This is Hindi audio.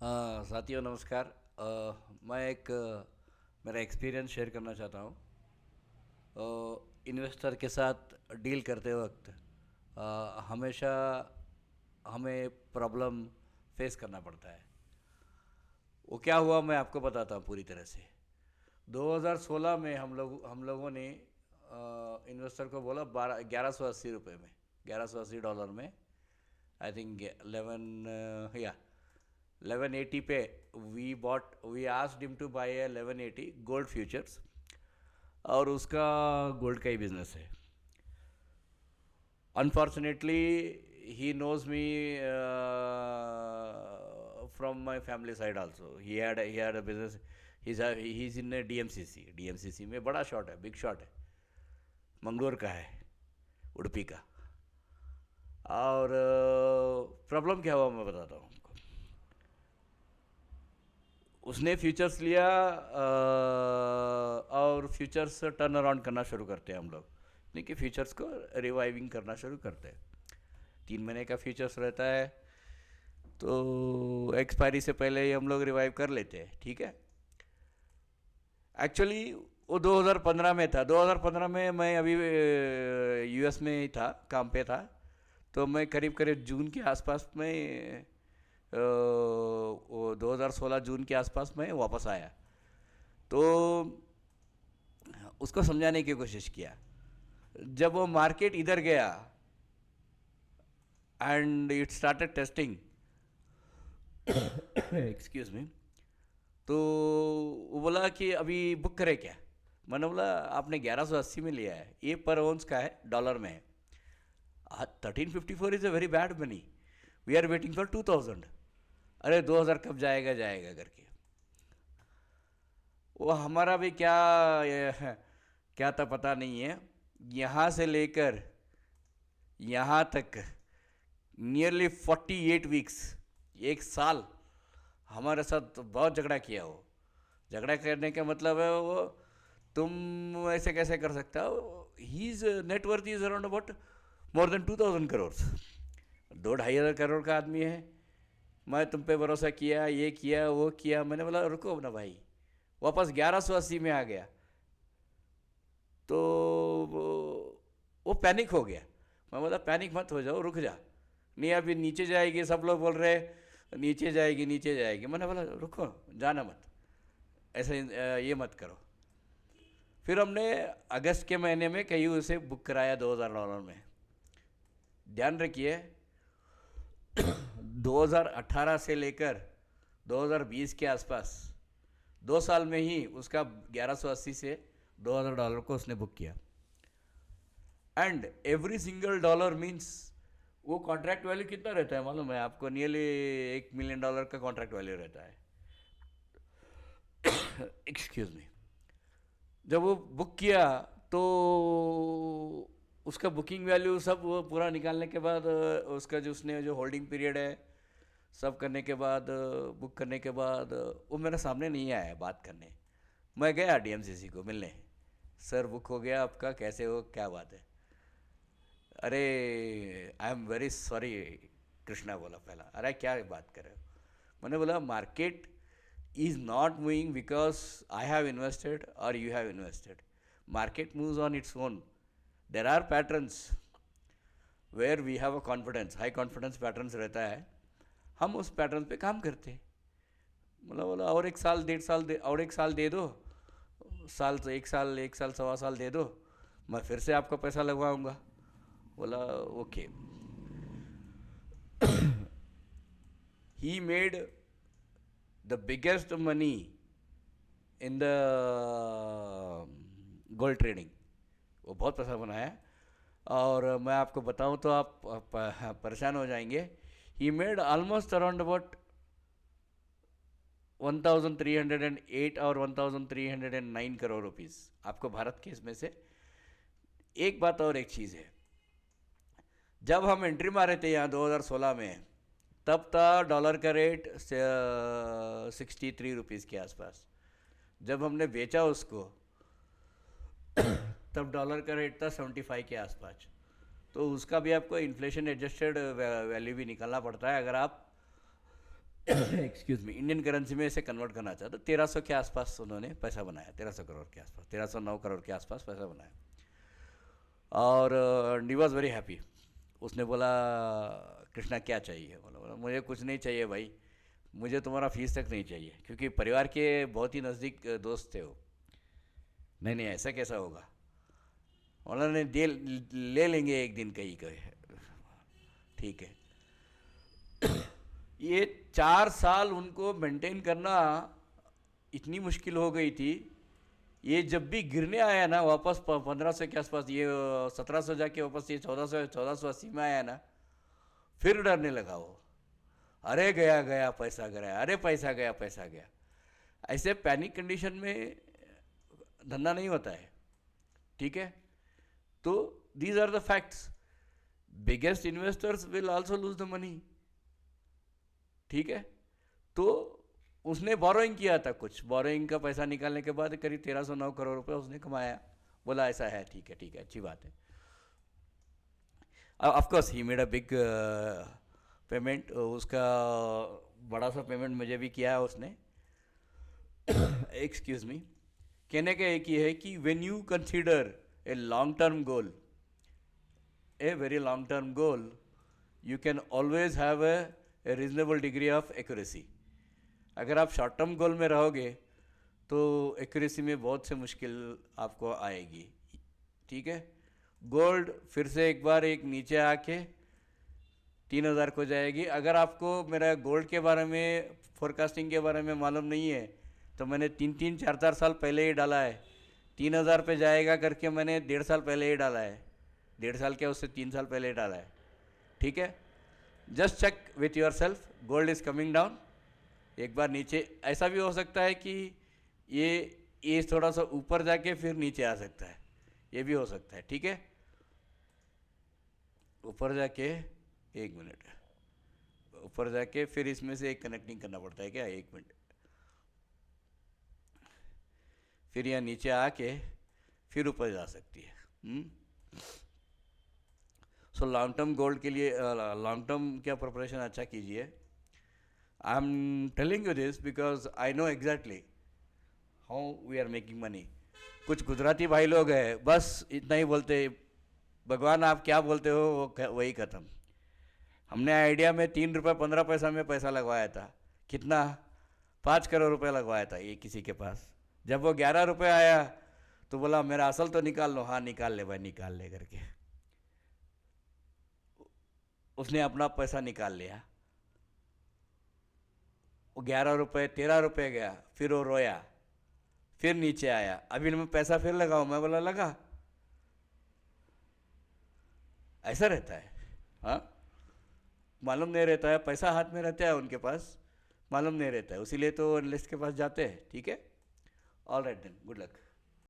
हाँ साथियों नमस्कार। मैं एक मेरा एक्सपीरियंस शेयर करना चाहता हूँ। इन्वेस्टर के साथ डील करते वक्त हमेशा हमें प्रॉब्लम फेस करना पड़ता है। वो क्या हुआ मैं आपको बताता हूँ पूरी तरह से। 2016 में हम लोगों ने इन्वेस्टर को बोला 1180 रुपये में, $1180 में। आई थिंक 1180 पे we asked him to buy 1180 gold futures, और उसका गोल्ड का ही बिजनेस है। Unfortunately he knows me from my family side also. He had a business. He is in DMCC में बड़ा शॉट है, बिग शॉट है, मंगलोर का है, उडुपी का। और प्रॉब्लम क्या हुआ मैं बताता हूँ आपको। उसने फ्यूचर्स लिया और फ्यूचर्स टर्न अराउंड करना शुरू करते हैं हम लोग। नहीं कि फ्यूचर्स को रिवाइविंग करना शुरू करते हैं। 3 महीने का फ्यूचर्स रहता है, तो एक्सपायरी से पहले ही हम लोग रिवाइव कर लेते हैं, ठीक है। एक्चुअली वो 2015 में था। 2015 में मैं अभी यूएस में ही था, काम पे था। तो मैं करीब करीब जून के आसपास में, वो 2016 जून के आसपास में वापस आया। तो उसको समझाने की कोशिश किया। जब वो मार्केट इधर गया and it started testing, excuse me, तो वो बोला कि अभी बुक करें क्या। मैंने बोला आपने 1180 में लिया है, ये पर ओंस का है, डॉलर में है। 1354 is a very bad money. We are waiting for 2000। अरे 2000 कब जाएगा जाएगा करके। वो हमारा भी क्या था पता नहीं है। यहाँ से लेकर यहाँ तक नियरली 48 वीक्स, 1 साल हमारे साथ बहुत झगड़ा किया। वो झगड़ा करने का मतलब है वो, तुम ऐसे कैसे कर सकता हो। He is net worth is around about more than 2000 crore. 2-2.5 हज़ार करोड़ का आदमी है। मैं तुम पे भरोसा किया, ये किया वो किया। मैंने बोला रुको ना भाई। वापस 1180 में आ गया तो वो पैनिक हो गया। मैं बोला पैनिक मत हो जाओ, रुक जा। नहीं अभी नीचे जाएगी, सब लोग बोल रहे नीचे जाएगी नीचे जाएगी। मैंने बोला रुको, जाना मत, ऐसे ये मत करो। फिर हमने अगस्त के महीने में कहीं उसे बुक कराया $2000 में। ध्यान रखिए 2018 से लेकर 2020 के आसपास 2 साल में ही उसका 1180 से $2000 को उसने बुक किया। And every single dollar means, वो कॉन्ट्रैक्ट वैल्यू कितना रहता है मालूम है आपको? नियरली $1 मिलियन का कॉन्ट्रैक्ट वैल्यू रहता है। Excuse me. जब वो बुक किया तो उसका बुकिंग वैल्यू सब वो पूरा निकालने के बाद, उसका जो उसने जो होल्डिंग पीरियड है सब करने के बाद, बुक करने के बाद, वो मेरे सामने नहीं आया बात करने। मैं गया डीएमसीसी को मिलने। सर बुक हो गया आपका, कैसे हो, क्या बात है। अरे I am very sorry, Krishna बोला पहला। अरे क्या बात कर रहे हो। मैंने बोला market is not moving because I have invested or you have invested. Market moves on its own. There are patterns where we have a confidence, high confidence patterns रहता है। हम उस पैटर्न पे काम करते हैं। मतलब बोला और 1 साल 1.5 साल दे, और 1 साल दे दो, साल तो 1 साल 1 साल सवा साल दे दो, मैं फिर से आपका पैसा लगवाऊंगा। बोला okay. He made the biggest money in the gold trading. वो बहुत पैसा बनाया। और मैं आपको बताऊं तो आप परेशान हो जाएंगे। He made almost around about 1308 और 1309 करोड़ रुपीस आपको भारत के इसमें से। एक बात और एक चीज़ है, जब हम एंट्री मारे थे यहाँ 2016 में, तब था डॉलर का रेट 63 रुपीज़ के आसपास। जब हमने बेचा उसको तब डॉलर का रेट था 75 के आसपास। तो उसका भी आपको इन्फ्लेशन एडजस्टेड वैल्यू भी निकालना पड़ता है अगर आप एक्सक्यूज मी, इंडियन करेंसी में इसे कन्वर्ट करना चाहता, 1300 के आसपास उन्होंने पैसा बनाया, 1300 करोड़ के आसपास, 1309 करोड़ के आसपास पैसा बनाया। और डी वॉज वेरी हैप्पी। उसने बोला कृष्णा क्या चाहिए, बोला मुझे कुछ नहीं चाहिए भाई, मुझे तुम्हारा फीस तक नहीं चाहिए, क्योंकि परिवार के बहुत ही नज़दीक दोस्त थे वो। नहीं नहीं, ऐसा कैसा होगा, उन्होंने दे ले लेंगे एक दिन कहीं कहीं, ठीक है। ये 4 साल उनको मेंटेन करना इतनी मुश्किल हो गई थी। ये जब भी गिरने आया ना वापस 1500 के आसपास, ये 1700 जाके वापस ये 1480 में आया ना, फिर डरने लगा वो, अरे गया गया पैसा गया, अरे पैसा गया पैसा गया। ऐसे पैनिक कंडीशन में धंधा नहीं होता है, ठीक है। तो these are the facts, biggest investors will also lose the money, ठीक है। तो उसने बोरोइंग किया था, कुछ बोरोइंग का पैसा निकालने के बाद करीब 1309 करोड़ रुपए उसने कमाया। बोला ऐसा है, ठीक है ठीक है, अच्छी बात है। Of course he made a big payment, उसका बड़ा सा पेमेंट मुझे भी किया है उसने। एक्सक्यूज मी, कहने का एक ही है कि when you consider a long term goal, a very long term goal, you can always have a reasonable degree of accuracy. अगर आप शॉर्ट टर्म गोल में रहोगे तो एक्यूरेसी में बहुत से मुश्किल आपको आएगी, ठीक है। गोल्ड फिर से एक बार एक नीचे आके 3000 को जाएगी। अगर आपको मेरा गोल्ड के बारे में, फोरकास्टिंग के बारे में मालूम नहीं है तो मैंने 3-4 साल पहले ही डाला है, 3000 पे जाएगा करके मैंने 1.5 साल पहले ही डाला है, 1.5 साल क्या उससे 3 साल पहले ही डाला है, ठीक है। Just check with yourself, gold is coming down. एक बार नीचे, ऐसा भी हो सकता है कि ये थोड़ा सा ऊपर जाके फिर नीचे आ सकता है, ये भी हो सकता है, ठीक है। ऊपर जाके, एक मिनट, ऊपर जाके फिर इसमें से एक कनेक्टिंग करना पड़ता है क्या, एक मिनट, फिर यहाँ नीचे आके फिर ऊपर जा सकती है। सो लॉन्ग टर्म गोल्ड के लिए, लॉन्ग टर्म क्या प्रिपरेशन अच्छा कीजिए। I am telling you this because I know exactly how we are making money. कुछ गुजराती भाई लोग हैं, बस इतना ही बोलते, भगवान आप क्या बोलते हो वो वही ख़त्म। हमने आइडिया में 3 रुपये 15 पैसा में पैसा लगवाया था, कितना, 5 करोड़ रुपए लगवाया था ये किसी के पास। जब वो 11 रुपये आया तो बोला मेरा असल तो निकाल लो, हाँ निकाल ले भाई निकाल ले करके उसने अपना पैसा निकाल लिया। वो 11 रुपये 13 रुपये गया, फिर वो रोया, फिर नीचे आया, अभी मैं पैसा फिर लगाऊं, मैं बोला लगा। ऐसा रहता है, हाँ, मालूम नहीं रहता है, पैसा हाथ में रहता है उनके पास, मालूम नहीं रहता है, इसीलिए तो एनालिस्ट के पास जाते हैं, ठीक है। All right then, good luck.